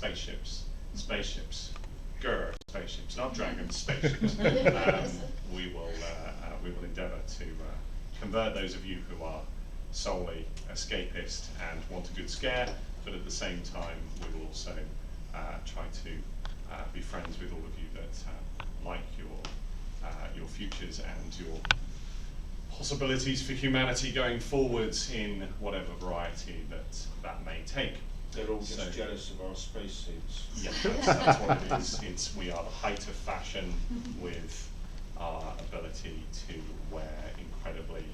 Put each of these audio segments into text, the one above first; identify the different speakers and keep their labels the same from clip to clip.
Speaker 1: spaceships, spaceships, not dragons, spaceships. We will endeavour to convert those of you who are solely escapist and want a good scare, but at the same time we will also try to be friends with all of you that like your futures and your possibilities for humanity going forwards in whatever variety that may take.
Speaker 2: They're all just jealous of our spacesuits.
Speaker 1: Yeah, that's what it is. We are the height of fashion with our ability to wear incredibly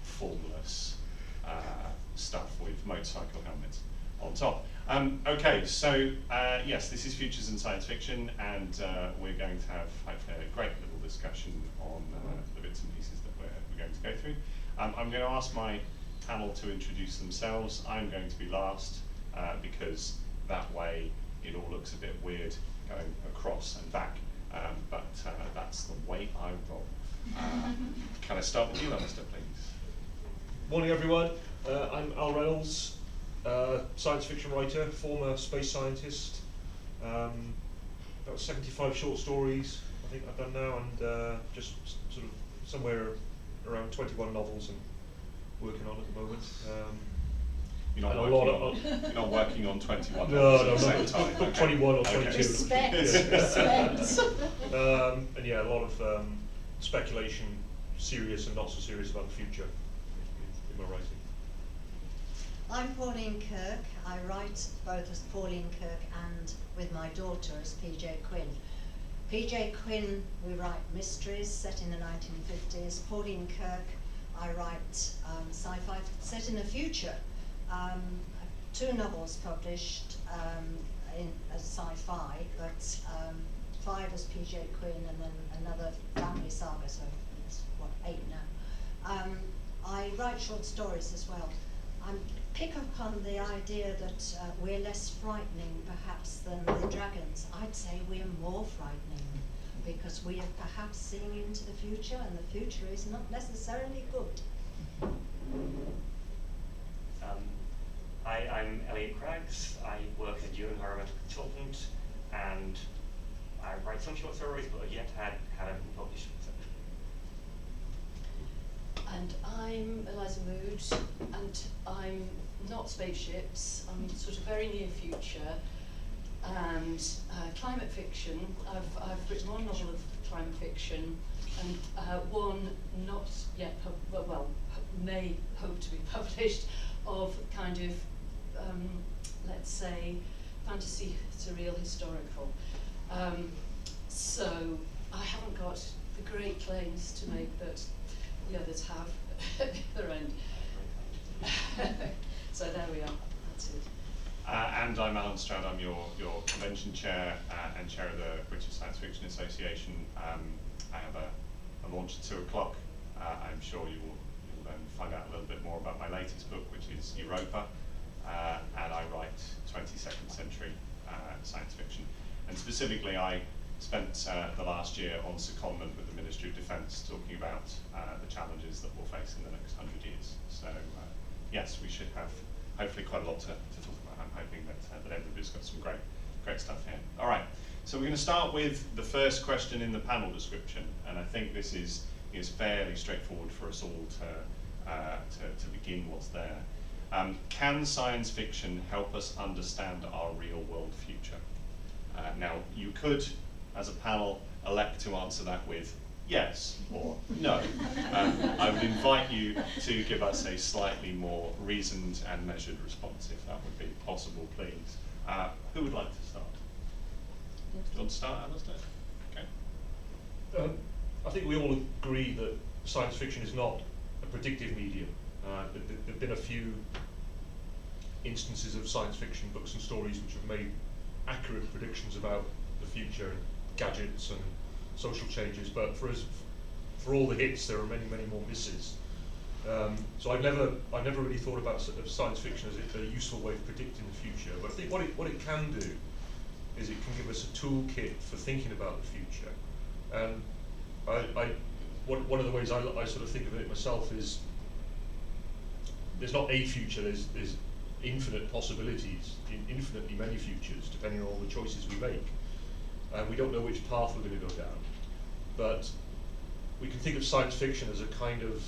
Speaker 1: formless stuff with motorcycle helmets on top. Okay, so yes, this is Futures in Science Fiction, and we're going to have hopefully a great little discussion on the bits and pieces that we're going to go through. I'm going to ask my panel to introduce themselves. I'm going to be last because that way it all looks a bit weird going across and back, but that's the way I roll. Can I start with you, Alastair, please?
Speaker 3: Morning, everyone. I'm Reynolds, science fiction writer, former space scientist. About 75 short stories I think I've done now, and just sort of somewhere around 21 novels I'm working on at the moment.
Speaker 1: You're not working on 21
Speaker 3: no,
Speaker 1: at the same time.
Speaker 3: Okay. 21 or 22.
Speaker 1: Okay.
Speaker 4: Respect.
Speaker 3: And yeah, a lot of speculation, serious and not so serious about the future in my writing.
Speaker 4: I'm Pauline Kirk. I write both as Pauline Kirk and with my daughter as PJ Quinn. PJ Quinn, we write mysteries set in the 1950s. Pauline Kirk, I write sci-fi set in the future. 2 novels published as sci-fi, but 5 as PJ Quinn, and then another family saga, so it's 8 now. I write short stories as well. I pick up on the idea that we're less frightening perhaps than the dragons. I'd say we're more frightening because we are perhaps seeing into the future, and the future is not necessarily good.
Speaker 5: I'm Elliot Craggs. I work as an environmental consultant, and I write some short stories, but I've yet had them published.
Speaker 6: And I'm Eliza Mood, and I'm not spaceships. I'm sort of very near future, and climate fiction. I've written 1 novel of climate fiction, and 1 not yet, may hope to be published, of kind of, let's say, fantasy, surreal, historical. So I haven't got the great claims to make that the others have at the other end. So there we are, that's it.
Speaker 1: And I'm Alan Stroud. I'm your convention chair and chair of the British Science Fiction Association. I have a launch at 2 o'clock. I'm sure you'll then find out a little bit more about my latest book, which is Europa, and I write 22nd century science fiction. And specifically, I spent the last year on secondment with the Ministry of Defence talking about the challenges that we'll face in the next 100 years. So yes, we should have hopefully quite a lot to talk about. I'm hoping that everybody's got some great stuff here. All right, so we're going to start with the first question in the panel description, and I think this is fairly straightforward for us all to begin what's there. Can science fiction help us understand our real world future? Now, you could, as a panel, elect to answer that with yes or no. I would invite you to give us a slightly more reasoned and measured response, if that would be possible, please. Who would like to start? Do you want to start, Alastair? Okay.
Speaker 3: I think we all agree that science fiction is not a predictive medium. There have been a few instances of science fiction books and stories which have made accurate predictions about the future, gadgets and social changes, but for all the hits there are many more misses. So I've never really thought about science fiction as a useful way of predicting the future, but I think what it can do is it can give us a toolkit for thinking about the future. And one of the ways I sort of think of it myself is there's not a future, there's infinite possibilities in infinitely many futures, depending on all the choices we make. We don't know which path we're going to go down, but we can think of science fiction as a kind of,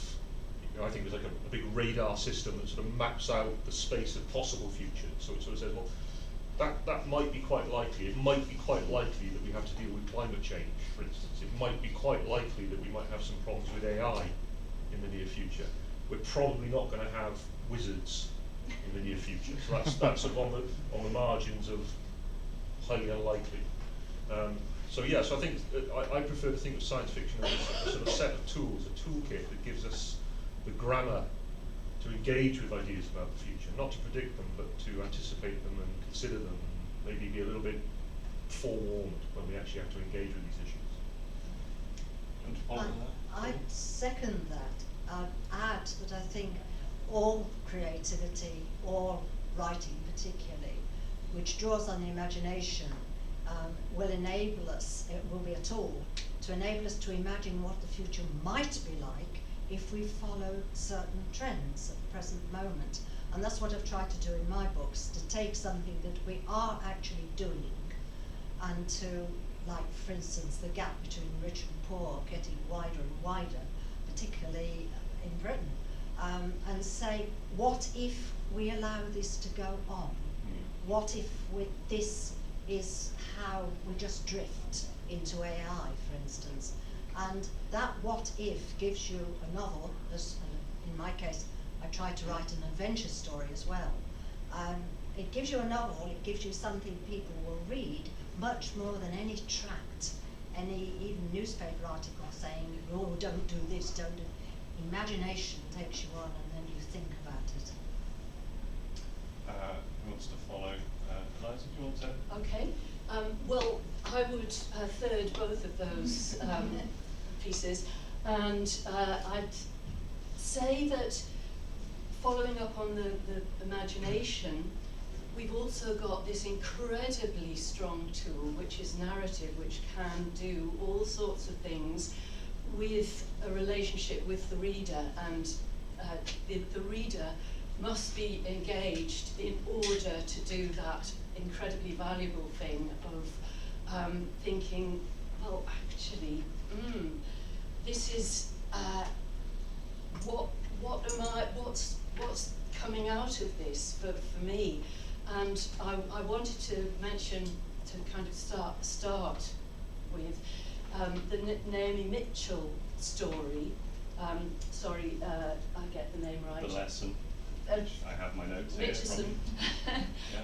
Speaker 3: I think it's like a big radar system that sort of maps out the space of possible futures. So it sort of says, well, that might be quite likely. It might be quite likely that we have to deal with climate change, for instance. It might be quite likely that we might have some problems with AI in the near future. We're probably not going to have wizards in the near future. So that's sort of on the margins of highly unlikely. So I think I prefer to think of science fiction as a sort of set of tools, a toolkit that gives us the grammar to engage with ideas about the future, not to predict them, but to anticipate them and consider them, and maybe be a little bit forewarned when we actually have to engage with these issues.
Speaker 2: And to follow that?
Speaker 4: I'd second that. I'd add that I think all creativity, all writing particularly, which draws on the imagination, will enable us, it will be a tool to enable us to imagine what the future might be like if we follow certain trends at the present moment. And that's what I've tried to do in my books, to take something that we are actually doing and to, like for instance, the gap between rich and poor getting wider and wider, particularly in Britain, and say, what if we allow this to go on? What if this is how we just drift into AI, for instance? And that what if gives you a novel, as in my case, I tried to write an adventure story as well. It gives you a novel, it gives you something people will read much more than any tract, any even newspaper article saying, oh, don't do this, don't do. Imagination takes you on and then you think about it.
Speaker 1: Who wants to follow? Eliza, do you want to?
Speaker 6: Okay. Well, I would third both of those pieces, and I'd say that following up on the imagination, we've also got this incredibly strong tool, which is narrative, which can do all sorts of things with a relationship with the reader, and the reader must be engaged in order to do that incredibly valuable thing of thinking, well, actually, this is what's coming out of this for me. And I wanted to mention, to kind of start with the Naomi Mitchell story. Sorry, I get the name right.
Speaker 1: The Lesson. I have my notes here.
Speaker 6: Mitchison.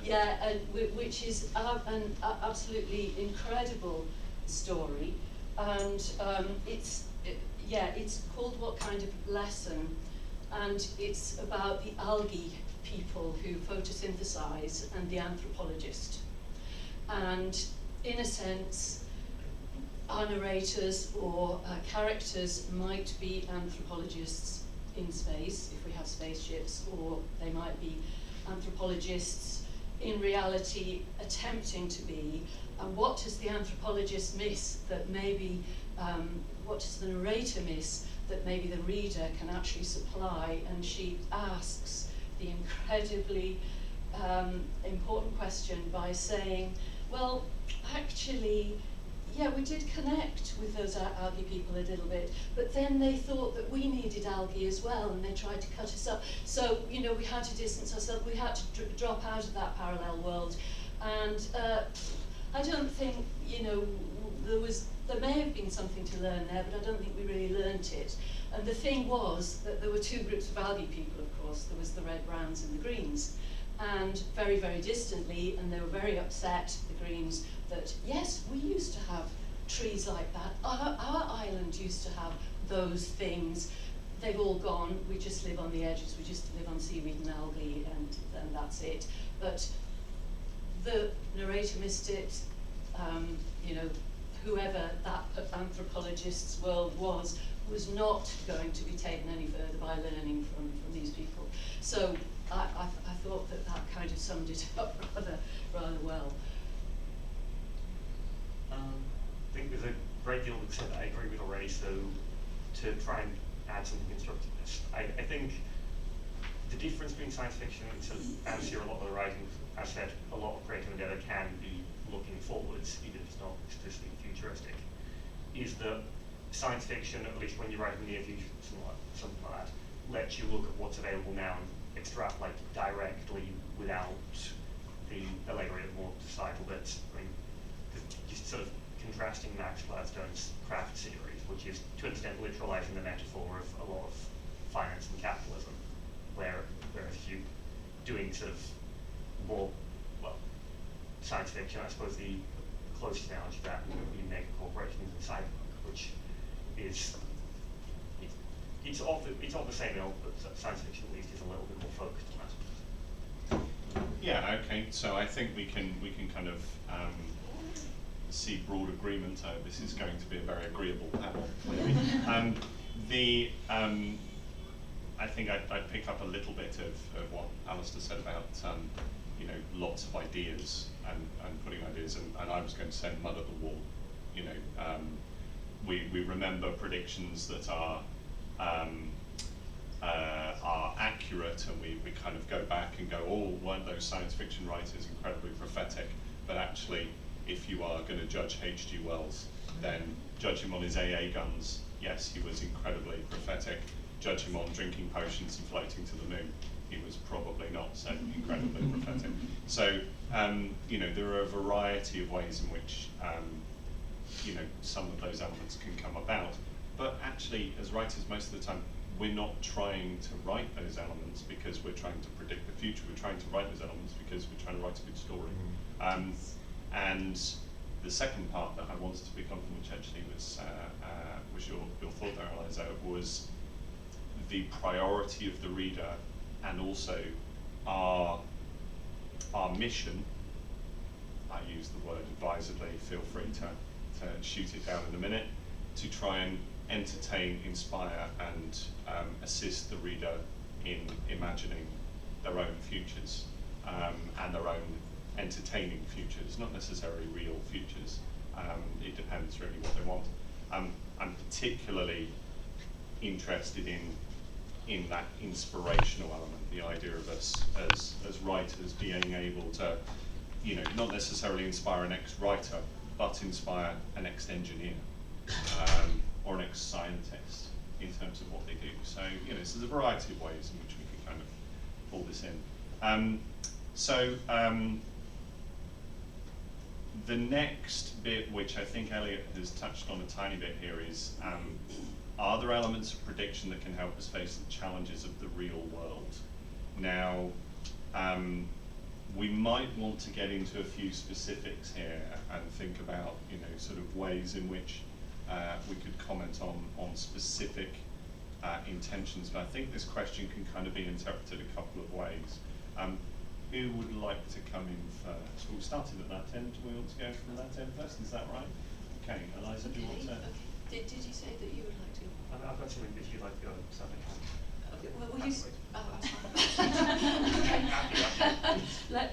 Speaker 6: Yeah, which is an absolutely incredible story, and it's called What Kind of Lesson, and it's about the algae people who photosynthesize and the anthropologist. And in a sense, our narrators or characters might be anthropologists in space, if we have spaceships, or they might be anthropologists in reality attempting to be. And what does the anthropologist miss that maybe, what does the narrator miss that maybe the reader can actually supply? And she asks the incredibly important question by saying, well, actually, yeah, we did connect with those algae people a little bit, but then they thought that we needed algae as well, and they tried to cut us up. So, we had to distance ourselves, we had to drop out of that parallel world. And I don't think, there may have been something to learn there, but I don't think we really learnt it. And the thing was that there were two groups of algae people, of course. There was the red browns and the greens. And very, very distantly, and they were very upset, the greens, that yes, we used to have trees like that. Our island used to have those things. They've all gone. We just live on the edges. We just live on seaweed and algae, and that's it. But the narrator missed it. Whoever that anthropologist's world was not going to be taken any further by learning from these people. So I thought that kind of summed it up rather well.
Speaker 5: I think there's a great deal that's said that I agree with already, so to try and add something constructive, I think the difference between science fiction and sort of, as here a lot of the writing, as said, a lot of creative endeavour can be looking forwards, even if it's not explicitly futuristic, is that science fiction, at least when you write in the near future, something like that, lets you look at what's available now and extrapolate directly without the allegory of more societal bits. I mean, just sort of contrasting Max Gladstone's Craft series, which is to an extent literalising the metaphor of a lot of finance and capitalism, whereas if you're doing sort of more, well, science fiction, I suppose the closest analogy to that would be mega corporations and cyberpunk, which is it's of the same ilk, but science fiction at least is a little bit more focused on that.
Speaker 1: Yeah. Okay. So I think we can kind of see broad agreement. This is going to be a very agreeable panel, clearly. I think I'd pick up a little bit of what Alastair said about you know, lots of ideas and putting ideas, and I was going to say mud at the wall. You know, we remember predictions that are accurate, and we kind of go back and go, oh, weren't those science fiction writers incredibly prophetic? But actually, if you are going to judge H.G. Wells, then judge him on his AA guns. Yes, he was incredibly prophetic. Judge him on drinking potions and floating to the moon. He was probably not so incredibly prophetic. So, you know, there are a variety of ways in which, you know, some of those elements can come about. But actually, as writers, most of the time, we're not trying to write those elements because we're trying to predict the future. We're trying to write those elements because we're trying to write a good story. And the second part that I wanted to pick up on, which actually was your thought there, Eliza, was the priority of the reader, and also our mission. I use the word advisedly, feel free to shoot it down in a minute, to try and entertain, inspire, and assist the reader in imagining their own futures, and their own entertaining futures, not necessarily real futures. It depends really what they want. I'm particularly interested in that inspirational element, the idea of us as writers being able to, you know, not necessarily inspire an ex-writer, but inspire an ex-engineer, or an ex-scientist in terms of what they do. So, you know, so there's a variety of ways in which we can kind of pull this in. The next bit, which I think Elliot has touched on a tiny bit here, is are there elements of prediction that can help us face the challenges of the real world? Now, we might want to get into a few specifics here and think about, you know, sort of ways in which we could comment on specific intentions. But I think this question can kind of be interpreted a couple of ways. Who would like to come in first? Well, we started at that end. Do we want to go from that end first? Is that right? Okay, Eliza, do you want to?
Speaker 6: Did you say that you would like to?
Speaker 5: I've got something if you'd like to go something.
Speaker 6: Okay, well, will you? Okay.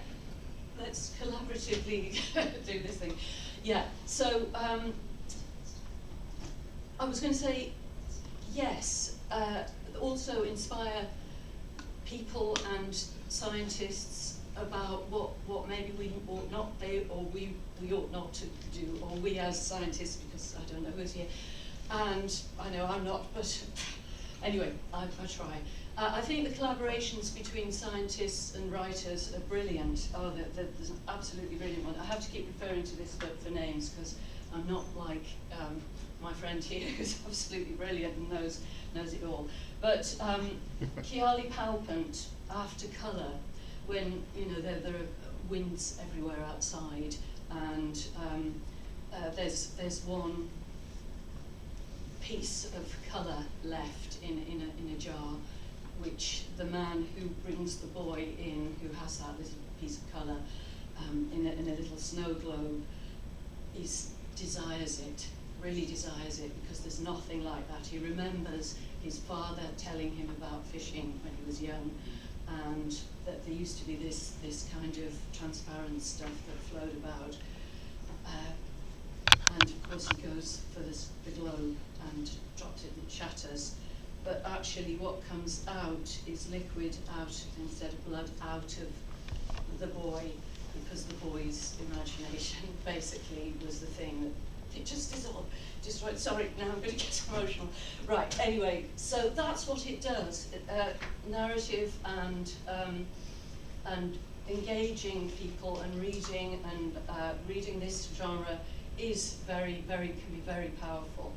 Speaker 6: Let's collaboratively do this thing. Yeah. So I was going to say yes. Also inspire people and scientists about what maybe we ought not do, or we ought not to do, or we as scientists, because I don't know who's here, and I know I'm not, but anyway, I try. I think the collaborations between scientists and writers are brilliant. Oh, there's an absolutely brilliant one. I have to keep referring to this for names, because I'm not like my friend here, who's absolutely brilliant and knows it all. But Chiali Palpant, After Colour, when, you know, there are winds everywhere outside, and there's one piece of colour left in a jar, which the man who brings the boy in, who has that little piece of colour in a little snow globe, desires it, really desires it, because there's nothing like that. He remembers his father telling him about fishing when he was young, and that there used to be this kind of transparent stuff that flowed about. And of course he goes for the globe and drops it and it shatters. But actually what comes out is liquid out instead of blood out of the boy, because the boy's imagination basically was the thing that it just is all destroyed. Sorry, now I'm going to get emotional. Right, anyway, so that's what it does. Narrative and engaging people and reading this genre is can be very powerful.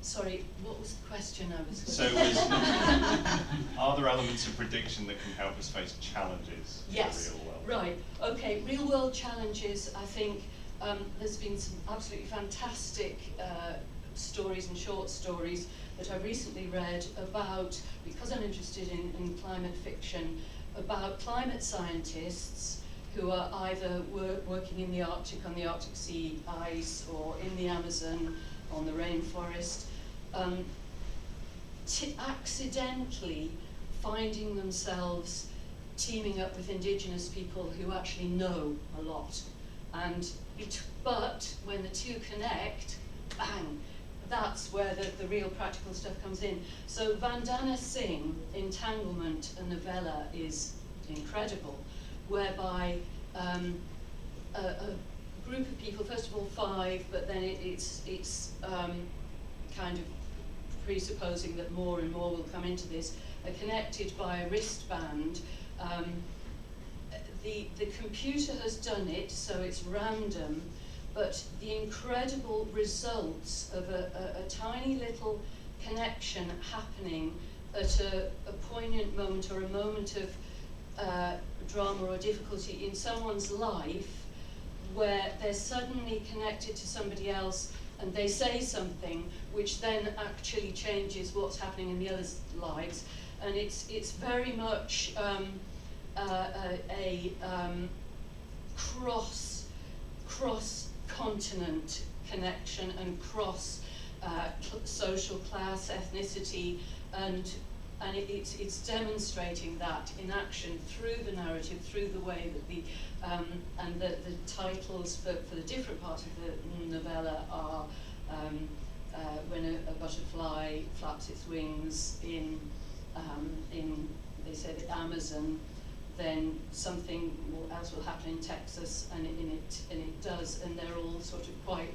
Speaker 6: Sorry, what was the question I was
Speaker 1: So are there elements of prediction that can help us face challenges in
Speaker 6: Yes,
Speaker 1: the real world?
Speaker 6: right. Okay, real world challenges. I think there's been some absolutely fantastic stories and short stories that I've recently read about, because I'm interested in climate fiction, about climate scientists who are either working in the Arctic, on the Arctic sea ice, or in the Amazon, on the rainforest, accidentally finding themselves teaming up with indigenous people who actually know a lot. But when the two connect, bang, that's where the real practical stuff comes in. So Vandana Singh, Entanglement, a novella, is incredible, whereby a group of people, first of all 5, but then it's kind of presupposing that more and more will come into this, are connected by a wristband. The computer has done it, so it's random, but the incredible results of a tiny little connection happening at a poignant moment, or a moment of drama or difficulty in someone's life, where they're suddenly connected to somebody else and they say something which then actually changes what's happening in the other's lives. And it's very much a cross-continent connection and cross social class, ethnicity, and it's demonstrating that in action through the narrative, through the way that the titles for the different parts of the novella are when a butterfly flaps its wings in they say the Amazon, then something else will happen in Texas, and it does, and they're all sort of quite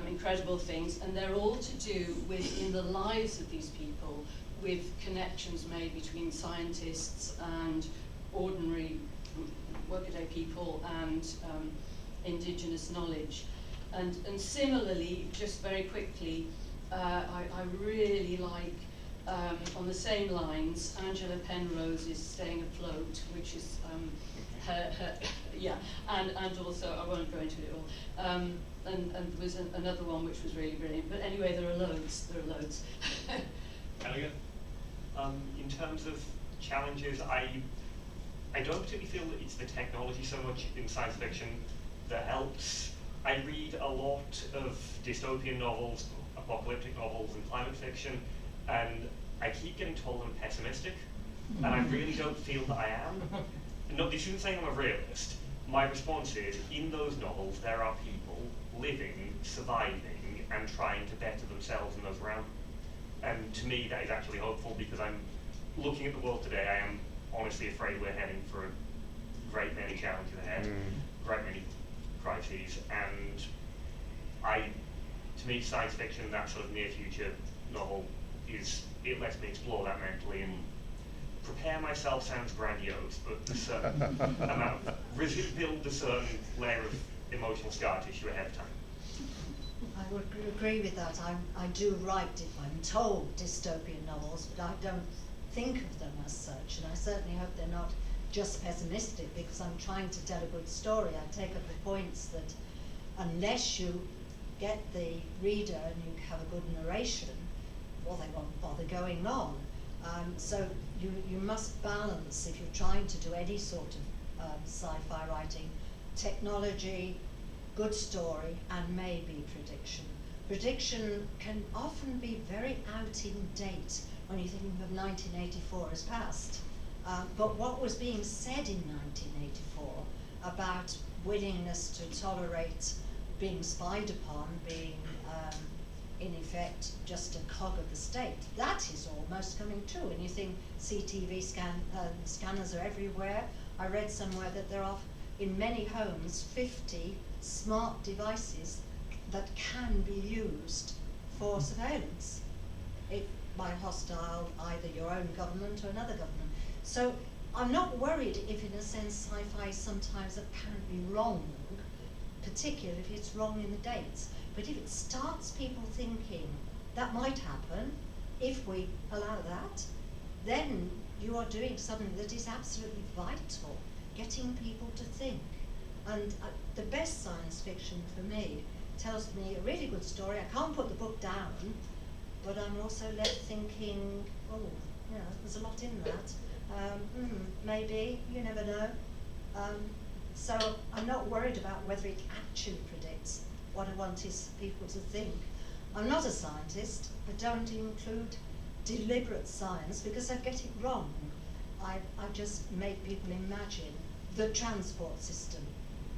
Speaker 6: incredible things, and they're all to do with, in the lives of these people, with connections made between scientists and ordinary workaday people and indigenous knowledge. And similarly, just very quickly, I really like, on the same lines, Angela Penrose's Staying Afloat, which is her yeah, and also, I won't go into it all, and there was another one which was really brilliant, but anyway, there are loads.
Speaker 1: Elliot?
Speaker 5: In terms of challenges, I don't particularly feel that it's the technology so much in science fiction that helps. I read a lot of dystopian novels, apocalyptic novels, and climate fiction, and I keep getting told I'm pessimistic, and I really don't feel that I am. No, this isn't saying I'm a realist. My response is, in those novels, there are people living, surviving, and trying to better themselves and those around them. And to me, that is actually hopeful, because I'm looking at the world today. I am honestly afraid we're heading for a great many challenges ahead, great many crises, and to me, science fiction, that sort of near future novel, it lets me explore that mentally, and prepare myself sounds grandiose, but there's a certain amount of, build a certain layer of emotional scar tissue ahead of time.
Speaker 4: I would agree with that. I do write, I'm told, dystopian novels, but I don't think of them as such, and I certainly hope they're not just pessimistic, because I'm trying to tell a good story. I take up the points that unless you get the reader and you have a good narration, well, they won't bother going on. So you must balance, if you're trying to do any sort of sci-fi writing, technology, good story, and maybe prediction. Prediction can often be very out in date when you think of 1984 as past. But what was being said in 1984 about willingness to tolerate being spied upon, being in effect, just a cog of the state. That is almost coming true. And you think CTV scanners are everywhere. I read somewhere that there are, in many homes, 50 smart devices that can be used for surveillance by hostile, either your own government or another government. So I'm not worried if, in a sense, sci-fi is sometimes apparently wrong, particularly if it's wrong in the dates. But if it starts people thinking that might happen, if we allow that, then you are doing something that is absolutely vital, getting people to think. And the best science fiction for me tells me a really good story. I can't put the book down, but I'm also left thinking, oh, you know, there's a lot in that. Maybe, you never know. So I'm not worried about whether it actually predicts. What I want is people to think. I'm not a scientist. I don't include deliberate science because I get it wrong. I just make people imagine the transport system.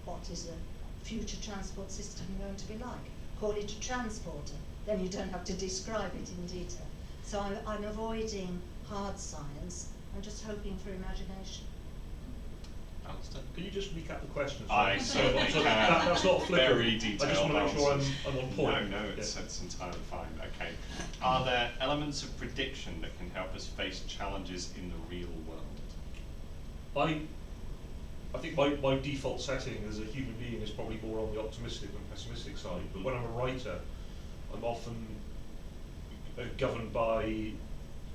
Speaker 4: What is a future transport system going to be like? Call it a transporter. Then you don't have to describe it in detail. So I'm avoiding hard science. I'm just hoping for imagination.
Speaker 3: Alastair, can you just recap the question?
Speaker 1: I certainly can.
Speaker 3: That's not flippant.
Speaker 1: Very detailed.
Speaker 3: I just want to make sure I'm on point.
Speaker 1: No, it's entirely fine. Okay. Are there elements of prediction that can help us face challenges in the real world?
Speaker 3: I think my default setting as a human being is probably more on the optimistic than pessimistic side. But when I'm a writer, I'm often governed by,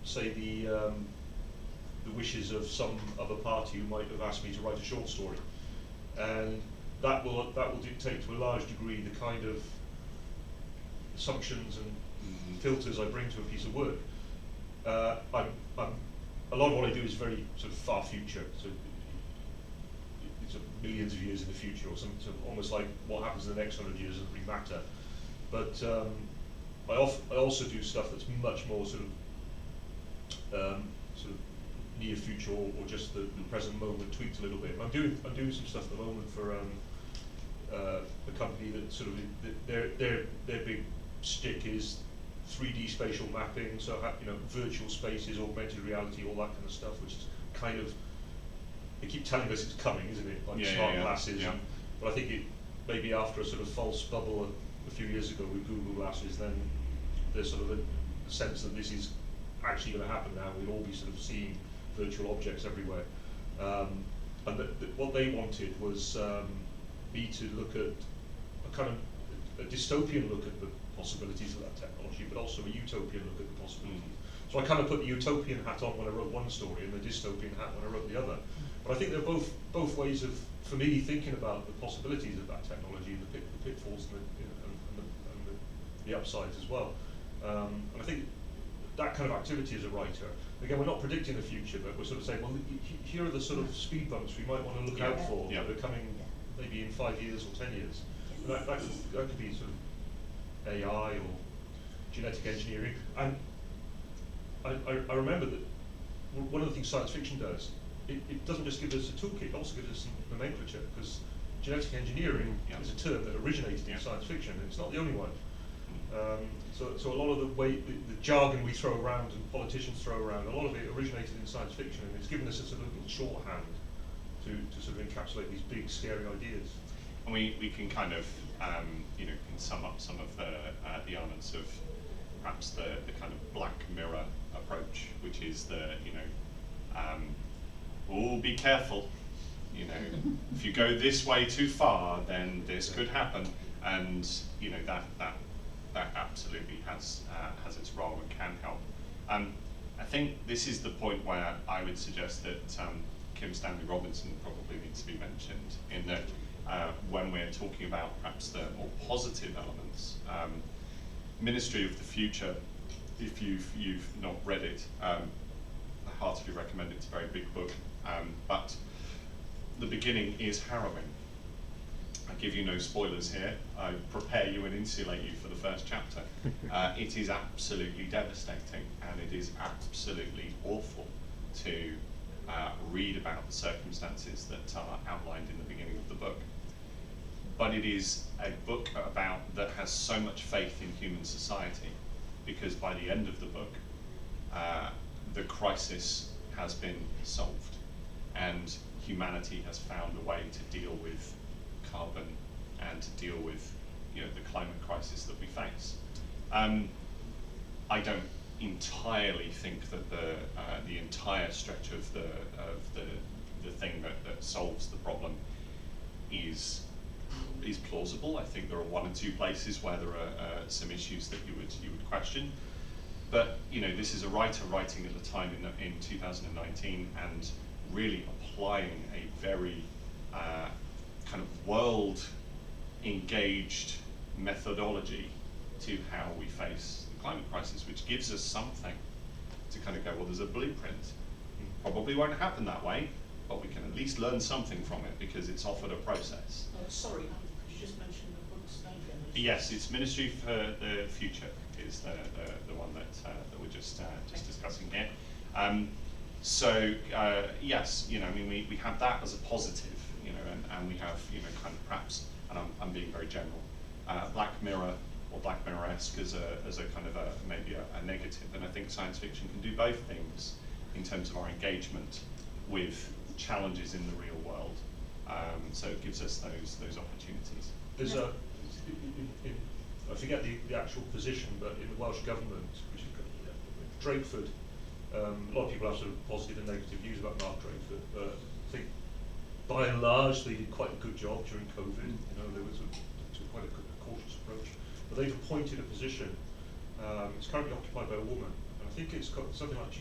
Speaker 3: say, the wishes of some other party who might have asked me to write a short story, and that will dictate to a large degree the kind of assumptions and filters I bring to a piece of work. A lot of what I do is very sort of far future, so it's millions of years in the future, or some sort of almost like what happens in the next 100 years doesn't really matter. But I also do stuff that's much more sort of near future, or just the present moment tweaked a little bit. And I'm doing some stuff at the moment for a company that sort of their big stick is 3D spatial mapping, so virtual spaces, augmented reality, all that kind of stuff, which is kind of, they keep telling us it's coming, isn't it? Like smart glasses.
Speaker 1: Yeah.
Speaker 3: But I think it maybe after a sort of false bubble a few years ago with Google Glasses, then there's sort of a sense that this is actually going to happen now. We'll all be sort of seeing virtual objects everywhere. And what they wanted was me to look at a kind of a dystopian look at the possibilities of that technology, but also a utopian look at the possibilities. So I kind of put the utopian hat on when I wrote one story and the dystopian hat when I wrote the other. But I think they're both ways of, for me, thinking about the possibilities of that technology, and the pitfalls and the upsides as well. And I think that kind of activity as a writer, again, we're not predicting the future, but we're sort of saying, well, here are the sort of speed bumps we might want to look out for that are coming maybe in 5 years or 10 years. And that could be sort of AI or genetic engineering. And I remember that one of the things science fiction does, it doesn't just give us a toolkit, it also gives us some nomenclature, because genetic engineering is a term that originated in science fiction, and it's not the only one. So a lot of the jargon we throw around and politicians throw around, a lot of it originated in science fiction, and it's given us a sort of little shorthand to sort of encapsulate these big, scary ideas.
Speaker 1: And we can kind of can sum up some of the elements of perhaps the kind of Black Mirror approach, which is be careful. If you go this way too far, then this could happen, and that absolutely has its role and can help. I think this is the point where I would suggest that Kim Stanley Robinson probably needs to be mentioned, in that when we're talking about perhaps the more positive elements, Ministry of the Future, if you've not read it, I heartily recommend it. It's a very big book, but the beginning is harrowing. I give you no spoilers here. I prepare you and insulate you for the first chapter. It is absolutely devastating, and it is absolutely awful to read about the circumstances that are outlined in the beginning of the book. But it is a book that has so much faith in human society because by the end of the book, the crisis has been solved, and humanity has found a way to deal with carbon and to deal with, you know, the climate crisis that we face. I don't entirely think that the entire stretch of the thing that solves the problem is plausible. I think there are one or two places where there are some issues that you would question. But you know, this is a writer writing at the time in 2019 and really applying a very kind of world engaged methodology to how we face the climate crisis, which gives us something to kind of go, well, there's a blueprint. Probably won't happen that way, but we can at least learn something from it because it's offered a process.
Speaker 2: Sorry, could you just mention the book's name again?
Speaker 1: Yes, it's Ministry for the Future is the one that we're just discussing here. So yes, you know, I mean, we have that as a positive, you know, and we have, you know, kind of perhaps, and I'm being very general, Black Mirror or Black Mirror-esque as a kind of maybe a negative, and I think science fiction can do both things in terms of our engagement with challenges in the real world. So it gives us those opportunities.
Speaker 3: There's I forget the actual position, but in the Welsh Government, which is Drakeford, a lot of people have sort of positive and negative views about Mark Drakeford, but I think by and large they did quite a good job during COVID. You know, there was quite a cautious approach. But they've appointed a position. It's currently occupied by a woman, and I think it's got something like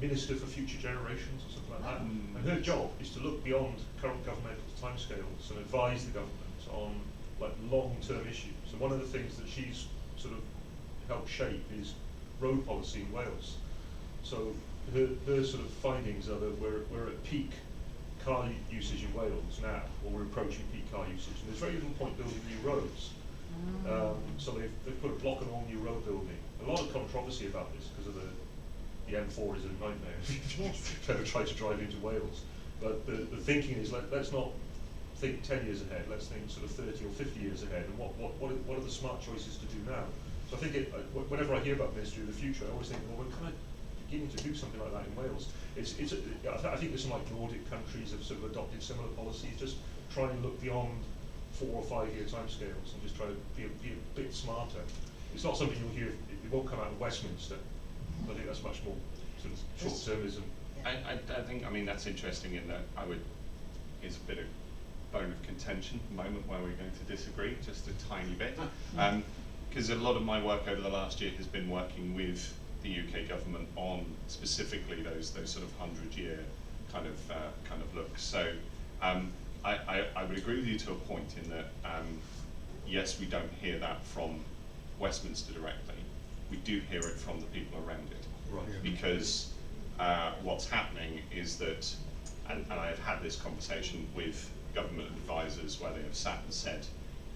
Speaker 3: Minister for Future Generations or something like that. And her job is to look beyond current governmental timescales and advise the government on like long-term issues. So one of the things that she's sort of helped shape is road policy in Wales. So her sort of findings are that we're at peak car usage in Wales now, or we're approaching peak car usage, and there's very little point building new roads. So they've put a block on all new road building. A lot of controversy about this because of the M4 is a nightmare if you ever try to drive into Wales. But the thinking is let's not think 10 years ahead, let's think sort of 30 or 50 years ahead, and what are the smart choices to do now? So I think whenever I hear about Ministry of the Future, I always think, well, we're kind of beginning to do something like that in Wales. I think there's some like Nordic countries have sort of adopted similar policies, just try and look beyond 4 or 5 year timescales and just try to be a bit smarter. It's not something you'll hear, it won't come out of Westminster. I think that's much more sort of short-termism.
Speaker 1: I think, I mean, that's interesting in that is a bit of bone of contention, a moment where we're going to disagree just a tiny bit. Because a lot of my work over the last year has been working with the UK government on specifically those sort of 100-year kind of looks. So I would agree with you to a point in that yes, we don't hear that from Westminster directly. We do hear it from the people around it.
Speaker 3: Right. Yeah.
Speaker 1: Because what's happening is that, and I've had this conversation with government advisors where they have sat and said,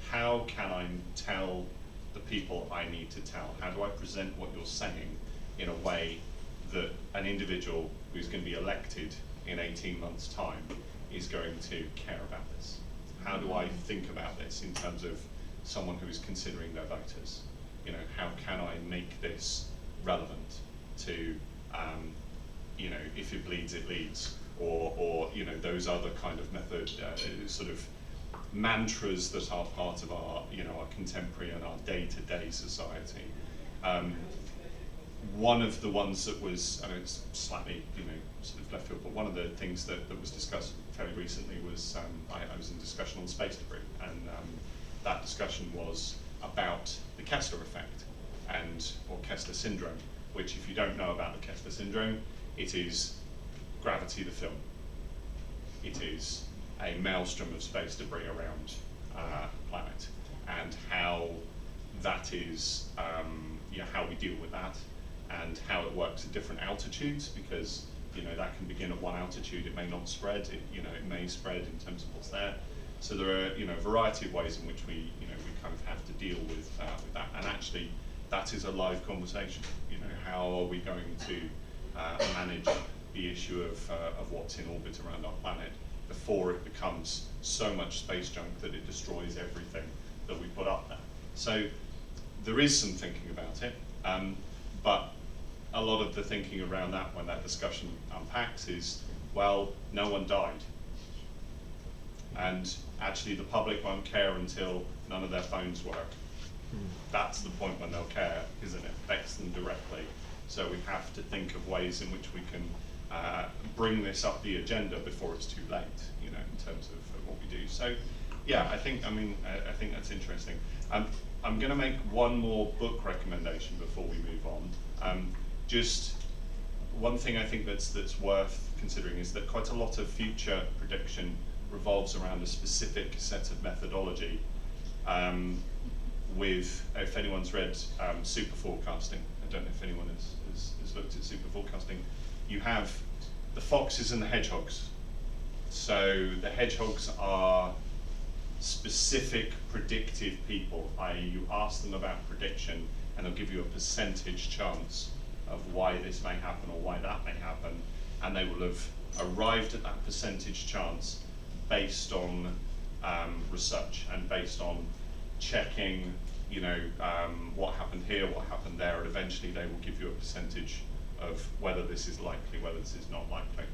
Speaker 1: how can I tell the people I need to tell? How do I present what you're saying in a way that an individual who's going to be elected in 18 months' time is going to care about this? How do I think about this in terms of someone who is considering their voters? You know, how can I make this relevant to, you know, if it bleeds, it leads, or you know, those other kind of method, sort of mantras that are part of our, you know, our contemporary and our day-to-day society. One of the ones that was, I know it's slightly, you know, sort of left field, but one of the things that was discussed fairly recently was, I was in discussion on space debris, and that discussion was about the Kessler effect or Kessler syndrome, which, if you don't know about the Kessler syndrome, it is gravity the film. It is a maelstrom of space debris around planet, and how that is, you know, how we deal with that, and how it works at different altitudes, because you know that can begin at one altitude, it may not spread, it may spread in terms of what's there. So there are, you know, a variety of ways in which we kind of have to deal with that, and actually that is a live conversation. You know, how are we going to manage the issue of what's in orbit around our planet before it becomes so much space junk that it destroys everything that we put up there? So there is some thinking about it. But a lot of the thinking around that, when that discussion unpacks, is, well, no one died. And actually the public won't care until none of their phones work. That's the point when they'll care, because it affects them directly. So we have to think of ways in which we can bring this up the agenda before it's too late, you know, in terms of what we do. So, yeah, I think that's interesting. I'm going to make one more book recommendation before we move on. Just one thing I think that's worth considering is that quite a lot of future prediction revolves around a specific set of methodology. With, if anyone's read super forecasting, I don't know if anyone has looked at super forecasting, you have the foxes and the hedgehogs. So the hedgehogs are specific predictive people, i.e. you ask them about prediction and they'll give you a percentage chance of why this may happen or why that may happen, and they will have arrived at that percentage chance based on research and based on checking, you know, what happened here, what happened there, and eventually they will give you a percentage of whether this is likely, whether this is not likely.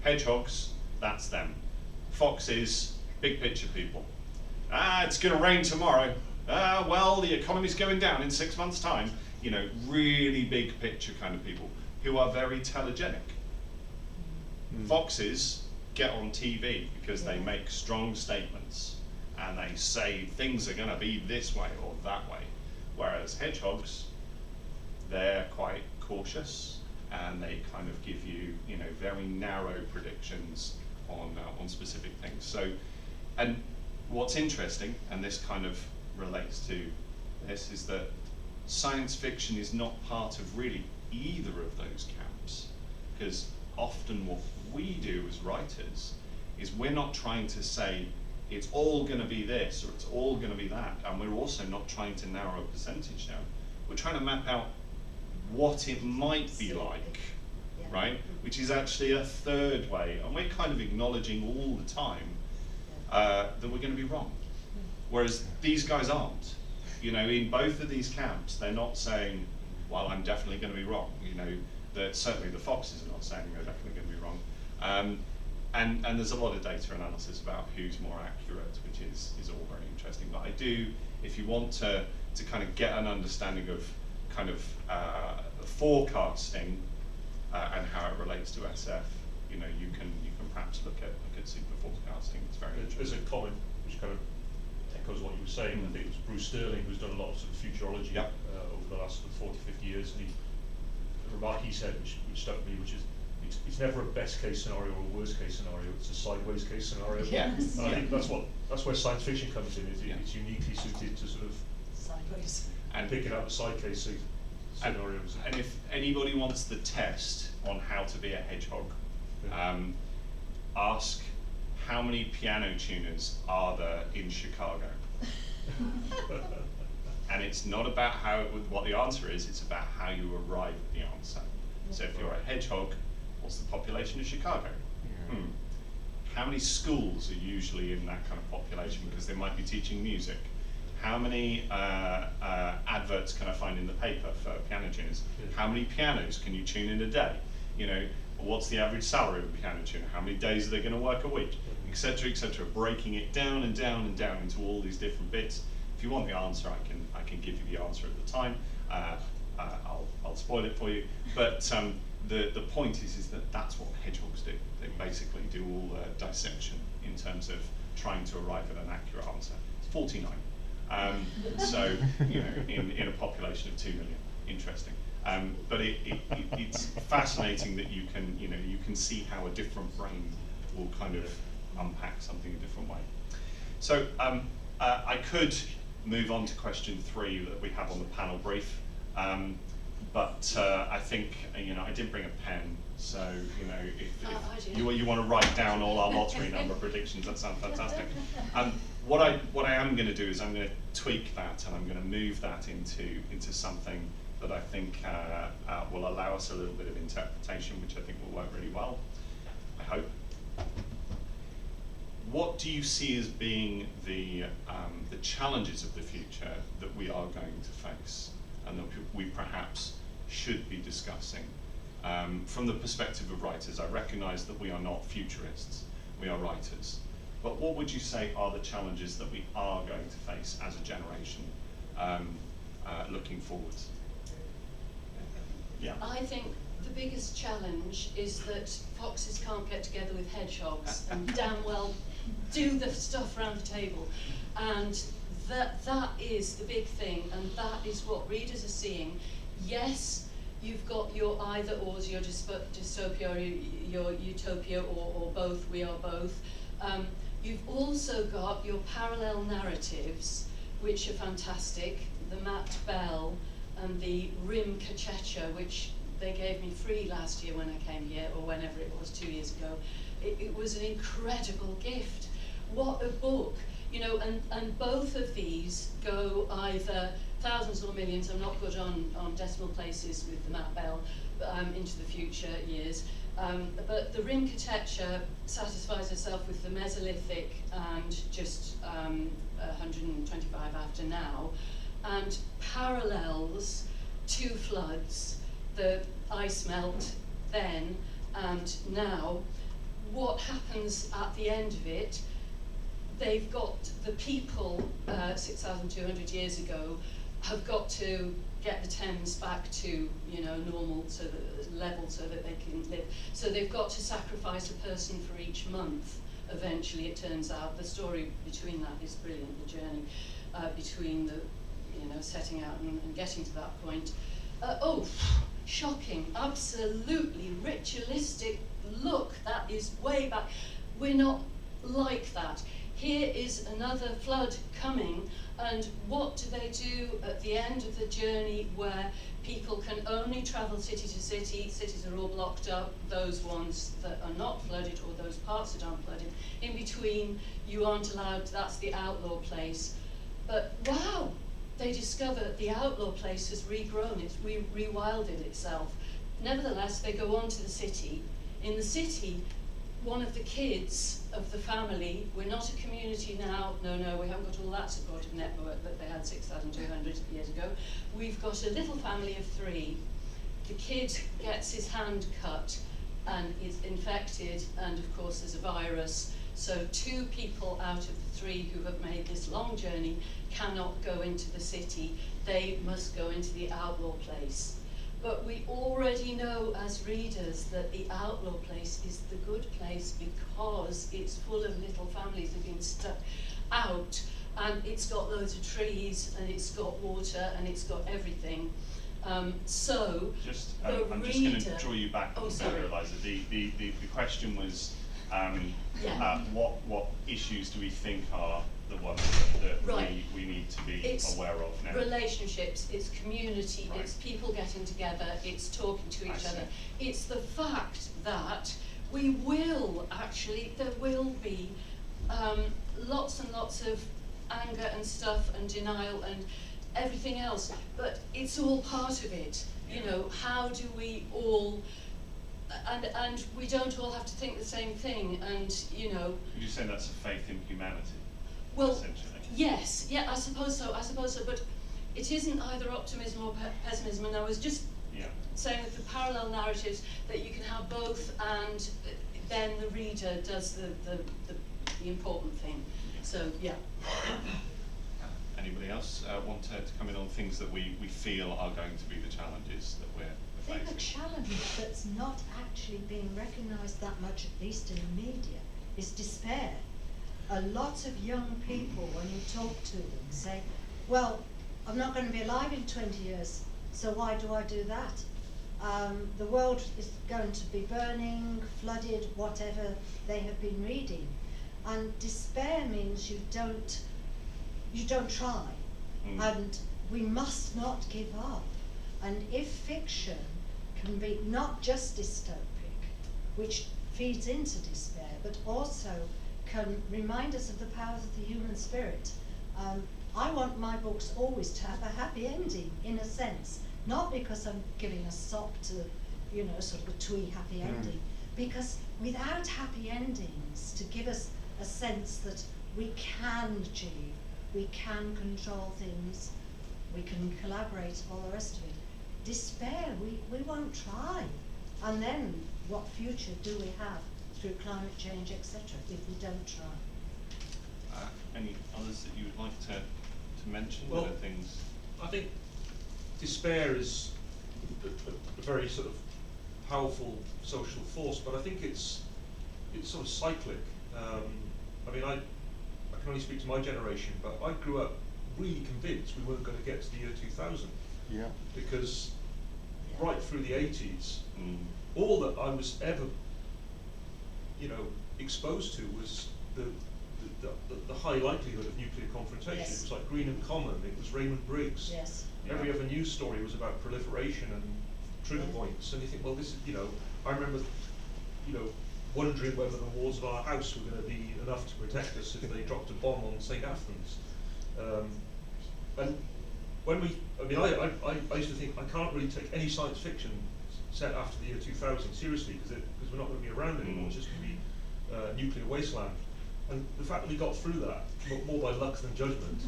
Speaker 1: Hedgehogs, that's them. Foxes, big picture people. It's going to rain tomorrow. Well, the economy's going down in 6 months' time. You know, really big picture kind of people who are very telegenic. Foxes get on TV because they make strong statements and they say things are going to be this way or that way. Whereas hedgehogs, they're quite cautious and they kind of give you, you know, very narrow predictions on specific things. So, and what's interesting, and this kind of relates to this, is that science fiction is not part of really either of those camps, because often what we do as writers is we're not trying to say it's all going to be this or it's all going to be that, and we're also not trying to narrow a percentage down. We're trying to map out what it might be like, right? Which is actually a third way, and we're kind of acknowledging all the time that we're going to be wrong. Whereas these guys aren't. You know, in both of these camps, they're not saying, well, I'm definitely going to be wrong. You know, that certainly the foxes are not saying they're definitely going to be wrong. And there's a lot of data analysis about who's more accurate, which is all very interesting. But I do, if you want to kind of get an understanding of kind of forecasting and how it relates to SF, you know, you can perhaps look at super forecasting. It's very interesting.
Speaker 3: There's a comment which kind of echoes what you were saying. I think it was Bruce Sterling who's done a lot of sort of futurology over the last sort of 40, 50 years. And the remark he said, which struck me, which is, it's never a best case scenario or a worst case scenario. It's a sideways case scenario.
Speaker 4: Yes.
Speaker 3: And I think that's where science fiction comes in. It's uniquely suited to sort of
Speaker 4: Sideways.
Speaker 3: and picking out the side case scenarios.
Speaker 1: And if anybody wants the test on how to be a hedgehog, ask how many piano tuners are there in Chicago? And it's not about what the answer is, it's about how you arrive at the answer. So if you're a hedgehog, what's the population of Chicago? How many schools are usually in that kind of population, because they might be teaching music? How many adverts can I find in the paper for piano tuners? How many pianos can you tune in a day? You know, what's the average salary of a piano tuner? How many days are they going to work a week? Etc. etc. Breaking it down and down and down into all these different bits. If you want the answer, I can give you the answer at the time. I'll spoil it for you. But the point is that that's what hedgehogs do. They basically do all the dissection in terms of trying to arrive at an accurate answer. It's 49. So, you know, in a population of 2 million, interesting. But it's fascinating that you can see how a different brain will kind of unpack something a different way. So I could move on to question 3 that we have on the panel brief, but I think, you know, I did bring a pen, so, you know, if you want to write down all our lottery number predictions, that sounds fantastic. What I am going to do is I'm going to tweak that, and I'm going to move that into something that I think will allow us a little bit of interpretation, which I think will work really well, I hope. What do you see as being the challenges of the future that we are going to face? and that we perhaps should be discussing. From the perspective of writers, I recognise that we are not futurists, we are writers. But what would you say are the challenges that we are going to face as a generation looking forwards? Yeah.
Speaker 6: I think the biggest challenge is that foxes can't get together with hedgehogs and damn well do the stuff around the table. And that is the big thing, and that is what readers are seeing. Yes, you've got your either ors, your dystopia or your utopia, or both, we are both. You've also got your parallel narratives, which are fantastic, the Matt Bell and the Rim Kachecha, which they gave me free last year when I came here, or whenever it was, 2 years ago. It was an incredible gift. What a book, you know, and both of these go either thousands or millions, I'm not good on decimal places with the Matt Bell, into the future years. But the Rim Kachecha satisfies herself with the Mesolithic and just 125 after now, and parallels two floods, the ice melt then and now. What happens at the end of it? They've got the people 6,200 years ago have got to get the Thames back to, you know, normal, so that level, so that they can live. So they've got to sacrifice a person for each month. Eventually, it turns out the story between that is brilliant. The journey between the, you know, setting out and getting to that point. Oh, shocking! Absolutely ritualistic look. That is way back. We're not like that. Here is another flood coming, and what do they do at the end of the journey where people can only travel city to city? Cities are all blocked up, those ones that are not flooded, or those parts that aren't flooded. In between, you aren't allowed, that's the outlaw place. But wow, they discover the outlaw place has regrown, it's rewilded itself. Nevertheless, they go on to the city. In the city, one of the kids of the family, we're not a community now, no, we haven't got all that supportive network that they had 6,200 years ago. We've got a little family of 3. The kid gets his hand cut and is infected, and of course there's a virus. So 2 people out of the 3 who have made this long journey cannot go into the city. They must go into the outlaw place. But we already know as readers that the outlaw place is the good place because it's full of little families that have been stuck out, and it's got loads of trees, and it's got water, and it's got everything. So
Speaker 1: just,
Speaker 6: the
Speaker 1: I'm
Speaker 6: reader,
Speaker 1: just going to draw you back
Speaker 6: oh,
Speaker 1: on
Speaker 6: sorry.
Speaker 1: Eliza. The question was,
Speaker 6: Yeah.
Speaker 1: what issues do we think are the ones that
Speaker 6: Right.
Speaker 1: we need to be
Speaker 6: It's
Speaker 1: aware of now?
Speaker 6: relationships, it's community,
Speaker 1: Right.
Speaker 6: it's people getting together, it's talking to
Speaker 1: I
Speaker 6: each
Speaker 1: see.
Speaker 6: other. It's the fact that we will actually, there will be lots and lots of anger and stuff and denial and everything else, but it's all part of it. You know, how do we all, and we don't all have to think the same thing, and you know.
Speaker 1: Would you say that's a faith in humanity?
Speaker 6: Well,
Speaker 1: essentially.
Speaker 6: yes, yeah, I suppose so, but it isn't either optimism or pessimism, and I was just saying with the parallel narratives that you can have both, and then the reader does the important thing. So, yeah.
Speaker 1: Anybody else want to come in on things that we feel are going to be the challenges that we're
Speaker 4: I think the
Speaker 1: facing?
Speaker 4: challenge that's not actually being recognised that much, at least in the media, is despair. A lot of young people, when you talk to them, say, well, I'm not going to be alive in 20 years, so why do I do that? The world is going to be burning, flooded, whatever they have been reading. And despair means you don't try. And we must not give up. And if fiction can be not just dystopic, which feeds into despair, but also can remind us of the powers of the human spirit. I want my books always to have a happy ending, in a sense. Not because I'm giving a sop to, you know, sort of a twee happy ending. Because without happy endings, to give us a sense that we can achieve, we can control things, we can collaborate, all the rest of it. Despair, we won't try. And then what future do we have through climate change, etc., if we don't try?
Speaker 1: Any others that you would like to mention?
Speaker 3: Well,
Speaker 1: Other things?
Speaker 3: I think despair is a very sort of powerful social force, but I think it's sort of cyclic. I mean, I can only speak to my generation, but I grew up really convinced we weren't going to get to the year 2000.
Speaker 7: Yeah.
Speaker 3: Because right through the 80s,
Speaker 1: Mm.
Speaker 3: all that I was ever, exposed to was the high likelihood of nuclear confrontation.
Speaker 4: Yes.
Speaker 3: It was like Greenham Common, it was Raymond Briggs.
Speaker 4: Yes.
Speaker 3: Every
Speaker 1: Yeah.
Speaker 3: other news story was about proliferation and trigger
Speaker 4: Yeah.
Speaker 3: points, and you think, well, this is, I remember, wondering whether the walls of our house were going to be enough to protect us if they dropped a bomb on St. Athens. And when I used to think, I can't really take any science fiction set after the year 2000 seriously, because we're not going to be around anymore. It's just going to be nuclear wasteland. And the fact that we got through that, more by luck than judgment,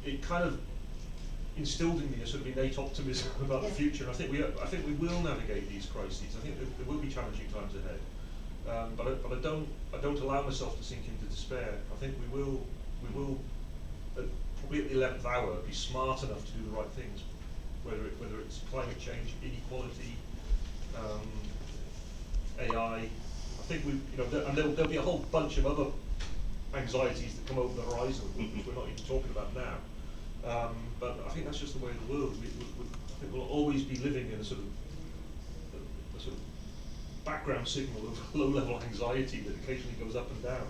Speaker 3: it kind of instilled in me a sort of innate optimism about the future. And I think we will navigate these crises. I think there will be challenging times ahead. But I don't allow myself to sink into despair. I think we will probably at the 11th hour be smart enough to do the right things, whether it's climate change, inequality, AI. I think and there'll be a whole bunch of other anxieties that come over the horizon, which we're not even talking about now. But I think that's just the way of the world. I think we'll always be living in a sort of background signal of low-level anxiety that occasionally goes up and down.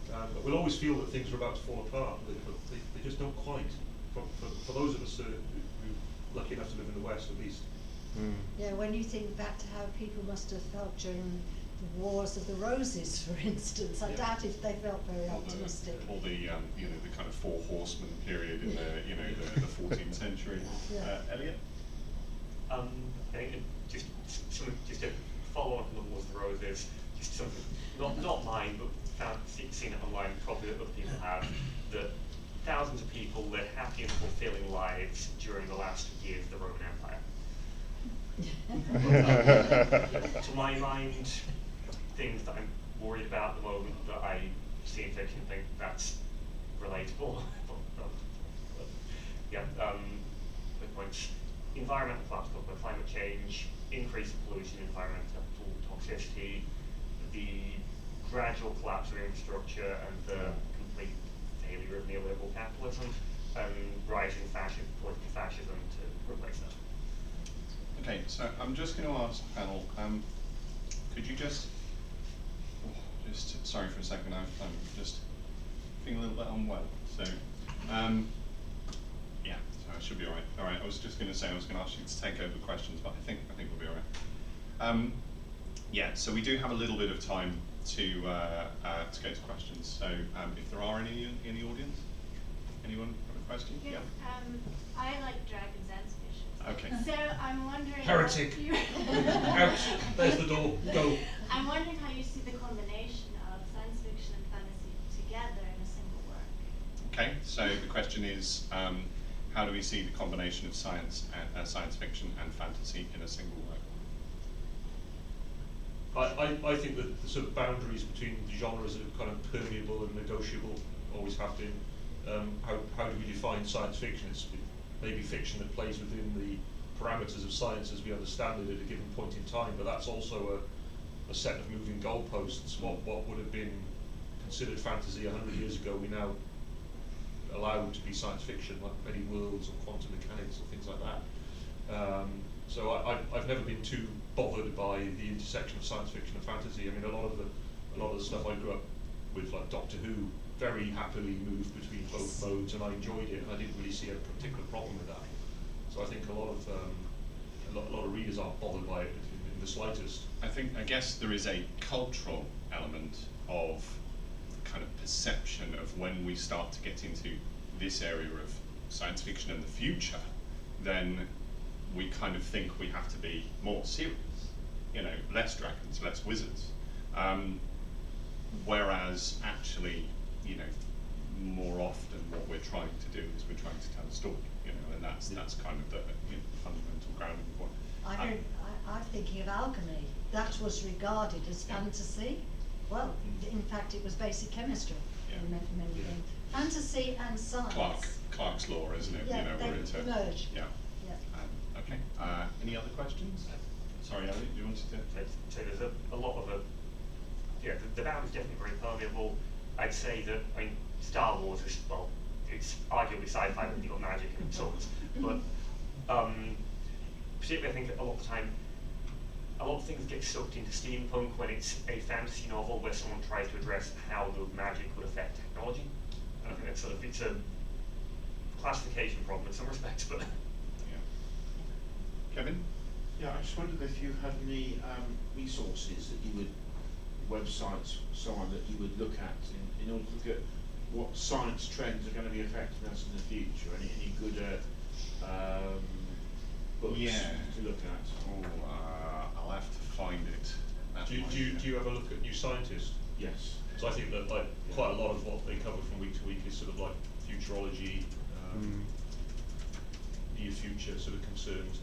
Speaker 3: But we'll always feel that things are about to fall apart, but they just don't quite. For those of us who are lucky enough to live in the West, at least.
Speaker 7: Mm.
Speaker 4: Yeah, when you think back to how people must have felt during the Wars of the Roses, for instance, I doubt if they felt very optimistic.
Speaker 1: Or the the kind of four horsemen period in the 14th century.
Speaker 4: Yeah.
Speaker 1: Elliot?
Speaker 5: I think just to follow on from the Wars of the Roses, just something not mine, but seen it online, probably that other people have, that thousands of people led happy and fulfilling lives during the last years of the Roman Empire. To my mind, things that I'm worried about at the moment that I see in fiction, think that's relatable. The points: environmental collapse, climate change, increase of pollution, environmental toxicity, the gradual collapse of infrastructure, and the complete failure of neoliberal capitalism, and rising political fascism to replace that.
Speaker 1: Okay, so I'm just going to ask the panel, could you just sorry for a second, I'm just feeling a little bit unwell, so, yeah, so I should be alright. Alright, I was just going to say I was going to ask you to take over questions, but I think we'll be alright. Yeah, so we do have a little bit of time to go to questions, so if there are any in the audience, anyone have a question?
Speaker 8: Yes, I like dragons and fishes.
Speaker 1: Okay.
Speaker 8: So I'm wondering.
Speaker 3: Heretic.
Speaker 8: how you-
Speaker 3: Out. There's the door. Go.
Speaker 8: I'm wondering how you see the combination of science fiction and fantasy together in a single work.
Speaker 1: Okay, so the question is, how do we see the combination of science fiction and fantasy in a single work?
Speaker 3: I think that the sort of boundaries between the genres are kind of permeable and negotiable, always have been. How do we define science fiction? It's maybe fiction that plays within the parameters of science as we understand it at a given point in time, but that's also a set of moving goalposts. What would have been considered fantasy 100 years ago, we now allow to be science fiction, like many worlds or quantum mechanics or things like that. So I've never been too bothered by the intersection of science fiction and fantasy. I mean, a lot of the stuff I grew up with, like Doctor Who, very happily moved between both modes, and I enjoyed it, and I didn't really see a particular problem with that. So I think a lot of readers aren't bothered by it in the slightest.
Speaker 1: I guess there is a cultural element of kind of perception of when we start to get into this area of science fiction in the future, then we kind of think we have to be more serious, less dragons, less wizards. Whereas actually, more often what we're trying to do is we're trying to tell a story, and that's kind of the fundamental grounding point.
Speaker 4: I'm thinking of alchemy. That was regarded as fantasy. Well, in fact, it was basic chemistry.
Speaker 1: Yeah.
Speaker 4: Many things. Fantasy and science.
Speaker 1: Clark's law, isn't it?
Speaker 4: Yeah,
Speaker 1: We're
Speaker 4: they
Speaker 1: into
Speaker 4: merge.
Speaker 1: Yeah.
Speaker 4: Yeah.
Speaker 1: Okay. Any other questions? Sorry, Elliot, do you want to?
Speaker 5: So there's a lot of the bound is definitely very permeable. I'd say that, Star Wars is, well, it's arguably sci-fi, but you've got magic and swords. But particularly I think that a lot of the time, a lot of things get sucked into steampunk when it's a fantasy novel where someone tries to address how the magic would affect technology. And I think that's it's a classification problem in some respects, but.
Speaker 1: Yeah. Kevin?
Speaker 7: Yeah, I just wondered if you had any resources that you would, websites, so on, that you would look at in order to look at what science trends are going to be affecting us in the future. Any good books to look at?
Speaker 1: Oh, I'll have to find it.
Speaker 3: Do you ever look at New Scientist?
Speaker 7: Yes.
Speaker 3: So I think that quite a lot of what they cover from week to week is sort of like futurology, near future sort of concerns,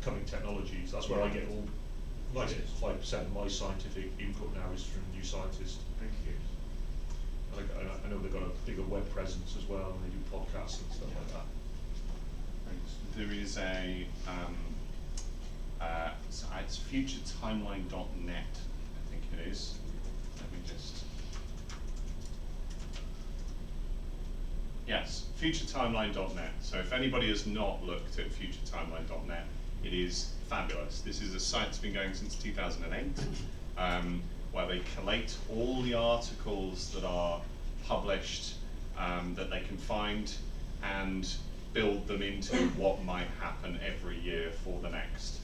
Speaker 3: coming technologies. That's where I get 5% of my scientific input now is from New Scientist.
Speaker 7: Thank you.
Speaker 3: I know they've got a bigger web presence as well, and they do podcasts and stuff like that.
Speaker 7: Thanks.
Speaker 1: There is it's futuretimeline.net, I think it is. Let me just. Yes, futuretimeline.net. So if anybody has not looked at futuretimeline.net, it is fabulous. This is a site that's been going since 2008, where they collate all the articles that are published that they can find and build them into what might happen every year for the next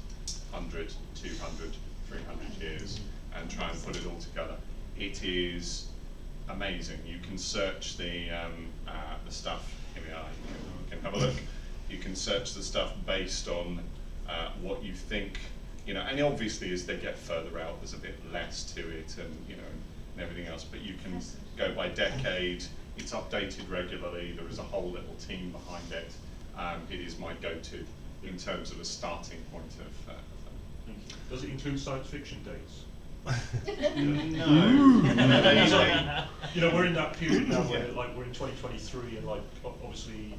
Speaker 1: 100, 200, 300 years, and try and put it all together. It is amazing. You can search the stuff. Here we are. You can have a look. You can search the stuff based on what you think, and obviously as they get further out, there's a bit less to it, and and everything else. But you can go by decade. It's updated regularly. There is a whole little team behind it. It is my go-to in terms of a starting point of.
Speaker 3: Does it include science fiction dates?
Speaker 1: No.
Speaker 3: We're in that period now where we're in 2023, and obviously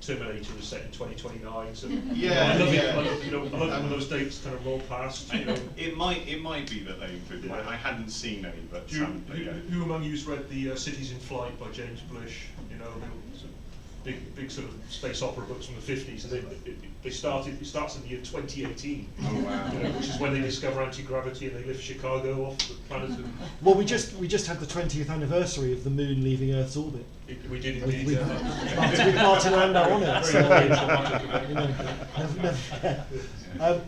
Speaker 3: Terminator is set in 2029. So I love when those dates kind of roll past.
Speaker 1: It might be that they include them. I hadn't seen any, but
Speaker 3: who among you's read the Cities in Flight by James Blish? Big sort of space opera books from the 50s, and it starts in the year 2018.
Speaker 1: Oh wow!
Speaker 3: Which is when they discover anti-gravity and they lift Chicago off the planet.
Speaker 9: Well, we just had the 20th anniversary of the moon leaving Earth's orbit.
Speaker 3: We did indeed.
Speaker 9: With Martin Landau on it. So,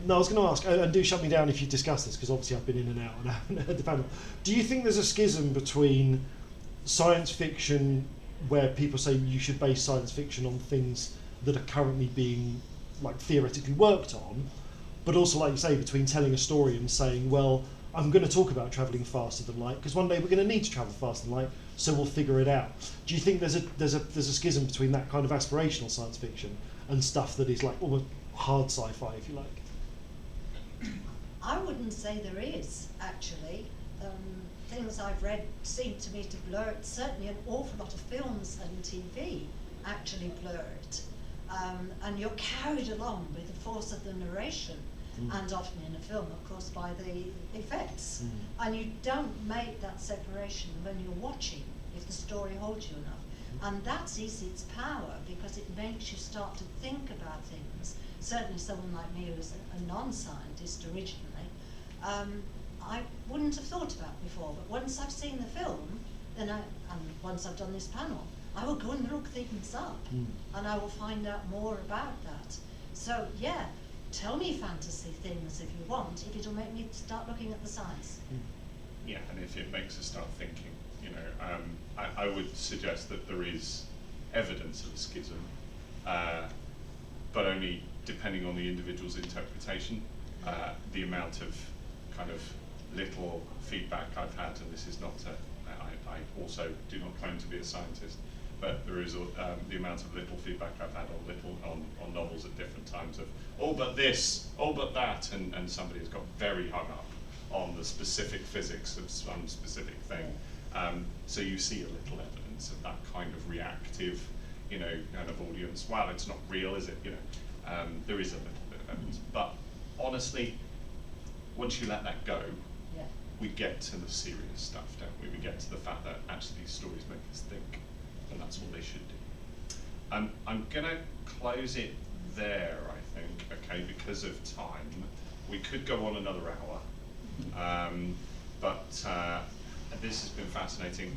Speaker 9: no, I was going to ask, and do shut me down if you discuss this, because obviously I've been in and out and I haven't heard the panel. Do you think there's a schism between science fiction, where people say you should base science fiction on things that are currently being theoretically worked on, but also, like you say, between telling a story and saying, well, I'm going to talk about travelling faster than light because one day we're going to need to travel faster than light, so we'll figure it out. Do you think there's a schism between that kind of aspirational science fiction and stuff that is almost hard sci-fi, if you like?
Speaker 4: I wouldn't say there is, actually. Things I've read seem to me to blur it. Certainly an awful lot of films and TV actually blur it. And you're carried along with the force of the narration, and often in a film, of course, by the effects. And you don't make that separation when you're watching, if the story holds you enough. And that's its power, because it makes you start to think about things. Certainly someone like me who's a non-scientist originally, I wouldn't have thought about before, but once I've seen the film, and once I've done this panel, I will go and look things up, and I will find out more about that. So yeah, tell me fantasy things if you want, if it'll make me start looking at the science.
Speaker 1: Yeah, and if it makes us start thinking, I would suggest that there is evidence of a schism, but only depending on the individual's interpretation. The amount of kind of little feedback I've had, and this is not I also do not claim to be a scientist, but there is the amount of little feedback I've had on novels at different times of, oh but this, oh but that, and somebody has got very hung up on the specific physics of some specific thing. So you see a little evidence of that kind of reactive, you know, kind of audience. Well, it's not real, is it? You know, there is a little bit of evidence, but honestly, once you let that go,
Speaker 4: Yeah.
Speaker 1: we get to the serious stuff, don't we? We get to the fact that actually these stories make us think, and that's what they should do. I'm gonna close it there, I think, okay, because of time. We could go on another hour, but this has been fascinating.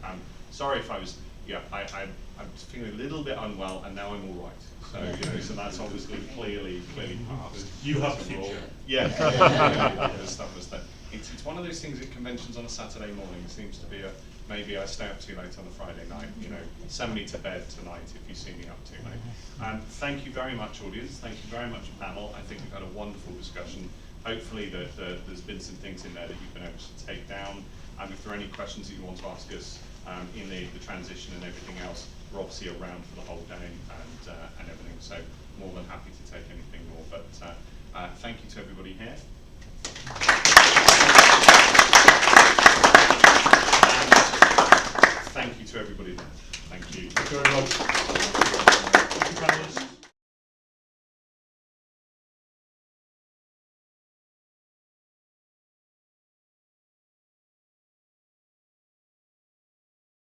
Speaker 1: Sorry if I was, I'm feeling a little bit unwell, and now I'm all right. So, you know, so that's obviously clearly passed.
Speaker 3: You have the
Speaker 1: So we're all-
Speaker 3: future.
Speaker 1: Yeah, stuff was that. It's one of those things at conventions on a Saturday morning seems to be maybe I stay up too late on a Friday night, you know, send me to bed tonight if you see me up too late. Thank you very much, audience. Thank you very much, panel. I think we've had a wonderful discussion. Hopefully there's been some things in there that you've been able to take down. If there are any questions that you want to ask us in the transition and everything else, we're obviously around for the whole day and everything, so more than happy to take anything more. But thank you to everybody here.